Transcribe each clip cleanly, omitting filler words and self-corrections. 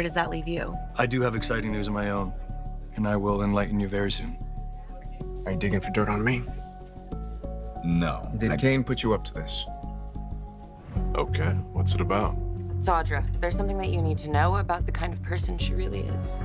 does that leave you? I do have exciting news of my own, and I will enlighten you very soon. Are you digging for dirt on me? No. Did Kane put you up to this? Okay, what's it about? It's Audra. There's something that you need to know about the kind of person she really is.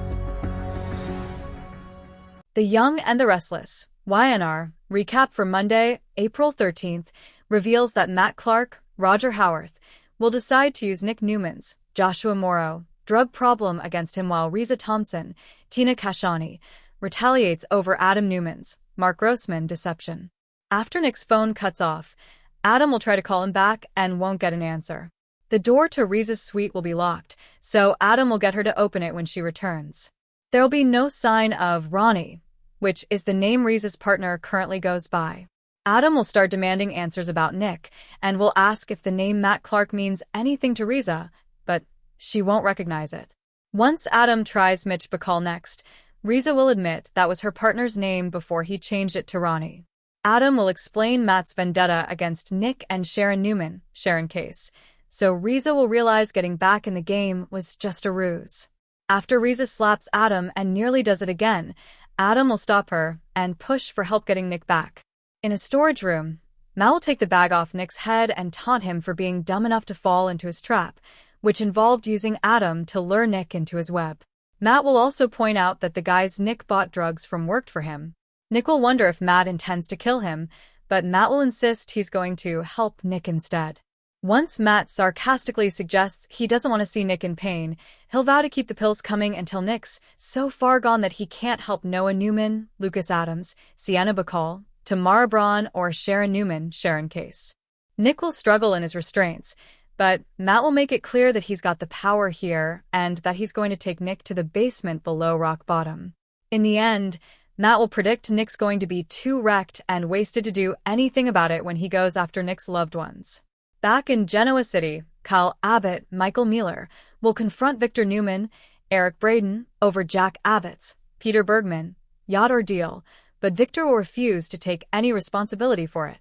The Young and the Restless, YNR, recap for Monday, April 13th, reveals that Matt Clark, Roger Howarth, will decide to use Nick Newman's, Joshua Morrow, drug problem against him while Riza Thompson, Tina Kashani, retaliates over Adam Newman's, Mark Grossman, deception. After Nick's phone cuts off, Adam will try to call him back and won't get an answer. The door to Riza's suite will be locked, so Adam will get her to open it when she returns. There will be no sign of Ronnie, which is the name Riza's partner currently goes by. Adam will start demanding answers about Nick, and will ask if the name Matt Clark means anything to Riza, but she won't recognize it. Once Adam tries Mitch Bacall next, Riza will admit that was her partner's name before he changed it to Ronnie. Adam will explain Matt's vendetta against Nick and Sharon Newman, Sharon Case, so Riza will realize getting back in the game was just a ruse. After Riza slaps Adam and nearly does it again, Adam will stop her and push for help getting Nick back. In a storage room, Matt will take the bag off Nick's head and taunt him for being dumb enough to fall into his trap, which involved using Adam to lure Nick into his web. Matt will also point out that the guys Nick bought drugs from worked for him. Nick will wonder if Matt intends to kill him, but Matt will insist he's going to help Nick instead. Once Matt sarcastically suggests he doesn't want to see Nick in pain, he'll vow to keep the pills coming until Nick's so far gone that he can't help Noah Newman, Lucas Adams, Sienna Bacall, Tamara Braun, or Sharon Newman, Sharon Case. Nick will struggle in his restraints, but Matt will make it clear that he's got the power here and that he's going to take Nick to the basement below rock bottom. In the end, Matt will predict Nick's going to be too wrecked and wasted to do anything about it when he goes after Nick's loved ones. Back in Genoa City, Kyle Abbott, Michael Mueller, will confront Victor Newman, Eric Braden, over Jack Abbott's, Peter Bergman, yacht ordeal, but Victor will refuse to take any responsibility for it.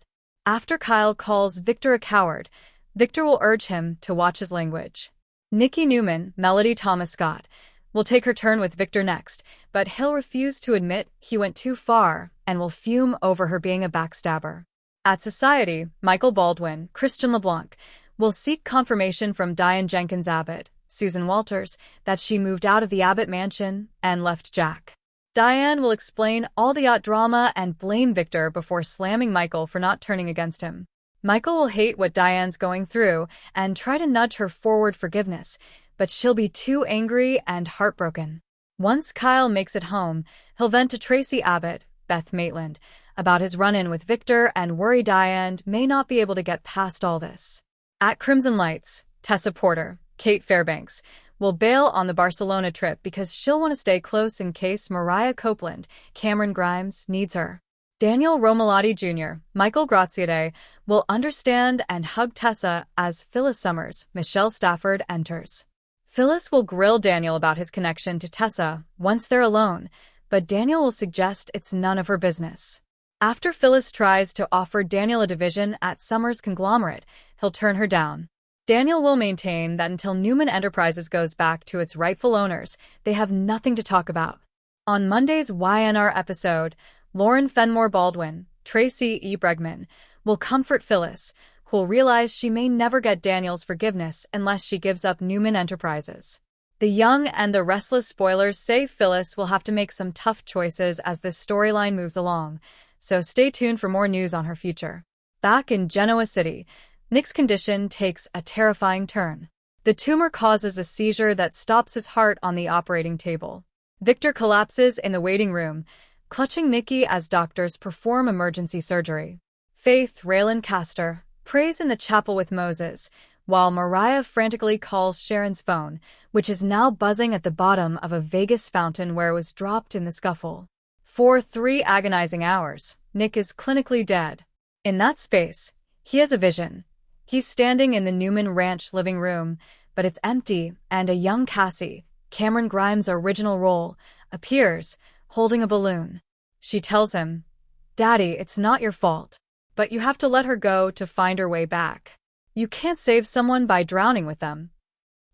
After Kyle calls Victor a coward, Victor will urge him to watch his language. Nikki Newman, Melody Thomas Scott, will take her turn with Victor next, but he'll refuse to admit he went too far and will fume over her being a backstabber. At Society, Michael Baldwin, Christian LeBlanc, will seek confirmation from Diane Jenkins Abbott, Susan Walters, that she moved out of the Abbott mansion and left Jack. Diane will explain all the yacht drama and blame Victor before slamming Michael for not turning against him. Michael will hate what Diane's going through and try to nudge her forward forgiveness, but she'll be too angry and heartbroken. Once Kyle makes it home, he'll vent to Tracy Abbott, Beth Maitland, about his run-in with Victor and worry Diane may not be able to get past all this. At Crimson Lights, Tessa Porter, Kate Fairbanks, will bail on the Barcelona trip because she'll want to stay close in case Mariah Copeland, Cameron Grimes, needs her. Daniel Romalotti Jr., Michael Graziade, will understand and hug Tessa as Phyllis Summers, Michelle Stafford, enters. Phyllis will grill Daniel about his connection to Tessa once they're alone, but Daniel will suggest it's none of her business. After Phyllis tries to offer Daniel a division at Summers' conglomerate, he'll turn her down. Daniel will maintain that until Newman Enterprises goes back to its rightful owners, they have nothing to talk about. On Monday's YNR episode, Lauren Fenmore Baldwin, Tracy E. Bregman, will comfort Phyllis, who'll realize she may never get Daniel's forgiveness unless she gives up Newman Enterprises. The Young and the Restless spoilers say Phyllis will have to make some tough choices as this storyline moves along, so stay tuned for more news on her future. Back in Genoa City, Nick's condition takes a terrifying turn. The tumor causes a seizure that stops his heart on the operating table. Victor collapses in the waiting room, clutching Nikki as doctors perform emergency surgery. Faith Raylan Castor prays in the chapel with Moses, while Mariah frantically calls Sharon's phone, which is now buzzing at the bottom of a Vegas fountain where it was dropped in the scuffle. For 3 agonizing hours, Nick is clinically dead. In that space, he has a vision. He's standing in the Newman Ranch living room, but it's empty, and a young Cassie, Cameron Grimes' original role, appears, holding a balloon. She tells him, "Daddy, it's not your fault, but you have to let her go to find her way back. You can't save someone by drowning with them."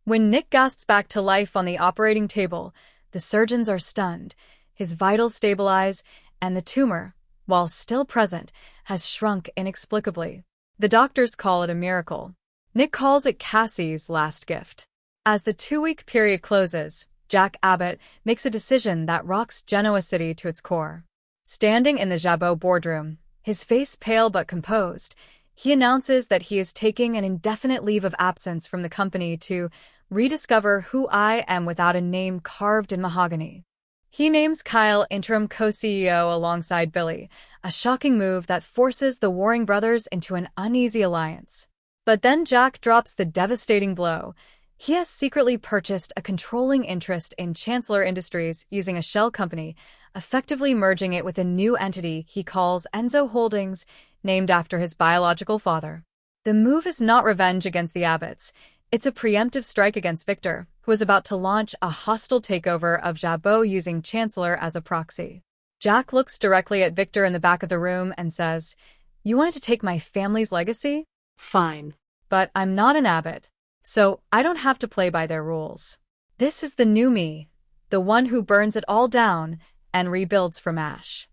When Nick gasps back to life on the operating table, the surgeons are stunned. His vitals stabilize, and the tumor, while still present, has shrunk inexplicably. The doctors call it a miracle. Nick calls it Cassie's last gift. As the 2-week period closes, Jack Abbott makes a decision that rocks Genoa City to its core. Standing in the Jabot boardroom, his face pale but composed, he announces that he is taking an indefinite leave of absence from the company to rediscover who I am without a name carved in mahogany. He names Kyle interim co-CEO alongside Billy, a shocking move that forces the warring brothers into an uneasy alliance. But then Jack drops the devastating blow. He has secretly purchased a controlling interest in Chancellor Industries using a shell company, effectively merging it with a new entity he calls Enzo Holdings, named after his biological father. The move is not revenge against the Abbotts. It's a preemptive strike against Victor, who is about to launch a hostile takeover of Jabot using Chancellor as a proxy. Jack looks directly at Victor in the back of the room and says, "You wanted to take my family's legacy? Fine. But I'm not an Abbott, so I don't have to play by their rules. This is the new me, the one who burns it all down and rebuilds from ash."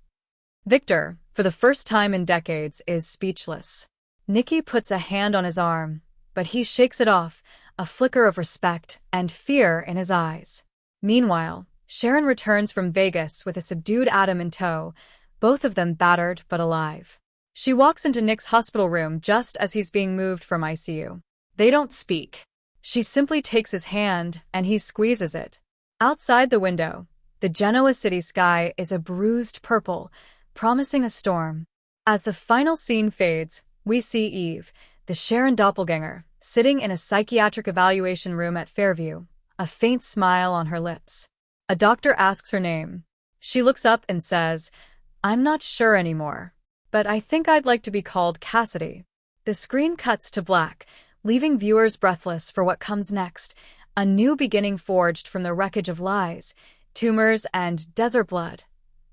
Victor, for the first time in decades, is speechless. Nikki puts a hand on his arm, but he shakes it off, a flicker of respect and fear in his eyes. Meanwhile, Sharon returns from Vegas with a subdued Adam in tow, both of them battered but alive. She walks into Nick's hospital room just as he's being moved from ICU. They don't speak. She simply takes his hand and he squeezes it. Outside the window, the Genoa City sky is a bruised purple, promising a storm. As the final scene fades, we see Eve, the Sharon doppelganger, sitting in a psychiatric evaluation room at Fairview, a faint smile on her lips. A doctor asks her name. She looks up and says, "I'm not sure anymore, but I think I'd like to be called Cassidy." The screen cuts to black, leaving viewers breathless for what comes next, a new beginning forged from the wreckage of lies, tumors, and desert blood.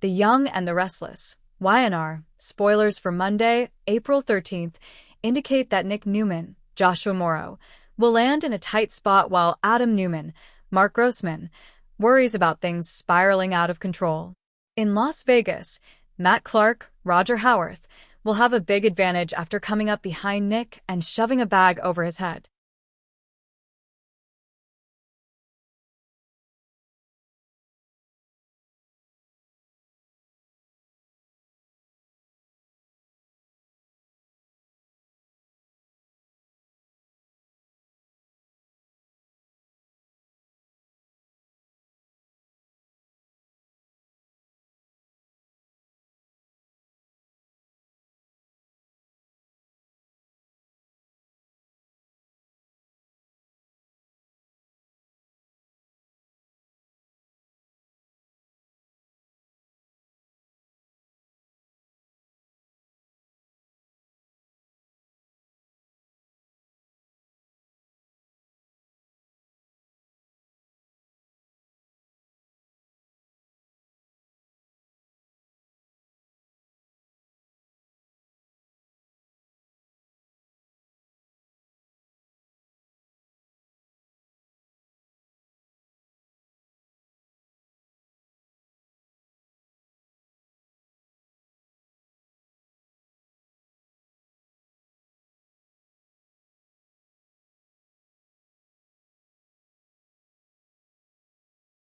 The Young and the Restless, YNR, spoilers for Monday, April 13th, indicate that Nick Newman, Joshua Morrow, will land in a tight spot while Adam Newman, Mark Grossman, worries about things spiraling out of control. In Las Vegas, Matt Clark, Roger Howarth, will have a big advantage after coming up behind Nick and shoving a bag over his head.